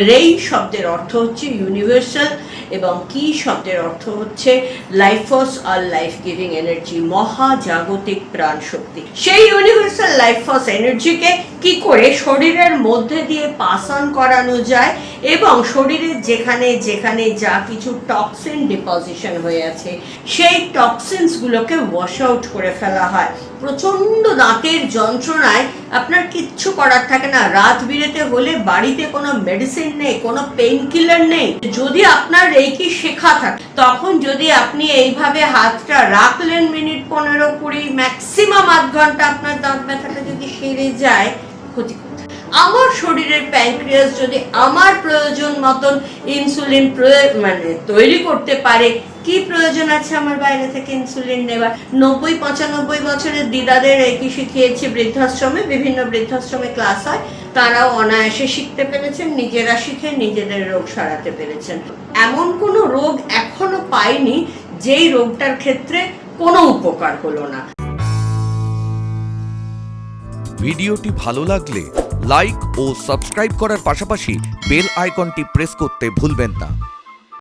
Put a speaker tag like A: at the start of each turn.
A: রেই শব্দের অর্থ হচ্ছে ইউনিভার্সাল এবং কি শব্দের অর্থ হচ্ছে লাইফ ফোর্স আর লাইফ গিভিং এনার্জি, মহাজাগতিক প্রাণ শক্তি। সেই ইউনিভার্সাল লাইফ ফোর্স এনার্জিকে কি করে শরীরের মধ্যে দিয়ে পাস অন করানো যায় এবং শরীরের যেখানে যেখানে যা কিছু টক্সিন ডিপোজিশন হয়ে আছে সেই টক্সিনসগুলোকে ওয়াশ আউট করে ফেলা হয়। প্রচণ্ড দাঁতের যন্ত্রণায় আপনার কিচ্ছু করার থাকে না, রাত বিরেতে হলে বাড়িতে কোনো মেডিসিন নেই, কোনো পেইন কিলার নেই। যদি আপনার রেকি শেখা থাকে তখন যদি আপনি এইভাবে হাতটা রাখলেন মিনিট 15-20 ম্যাক্সিমাম আধ ঘন্টা, আপনার দাঁত ব্যথাটা যদি সেরে যায়, ক্ষতি কোথায়? আমার শরীরের প্যানক্রিয়াস যদি আমার প্রয়োজন মতন ইনসুলিন তৈরি করতে পারে, কি প্রয়োজন আছে আমার বাইরে থেকে ইনসুলিন নেওয়ার? 90-95 বছরের দিদাদের একই শিখিয়েছি বৃদ্ধাশ্রমে, বিভিন্ন বৃদ্ধাশ্রমে ক্লাস হয়, তারাও অনায়াসে শিখতে পেরেছেন, নিজেরা শিখে নিজেদের রোগ সারাতে পেরেছেন। এমন কোনো রোগ এখনো পাইনি যেই রোগটার ক্ষেত্রে কোনো উপকার হলো না।
B: ভিডিওটি ভালো লাগলে লাইক ও সাবস্ক্রাইব করার পাশাপাশি বেল আইকনটি প্রেস করতে ভুলবেন না।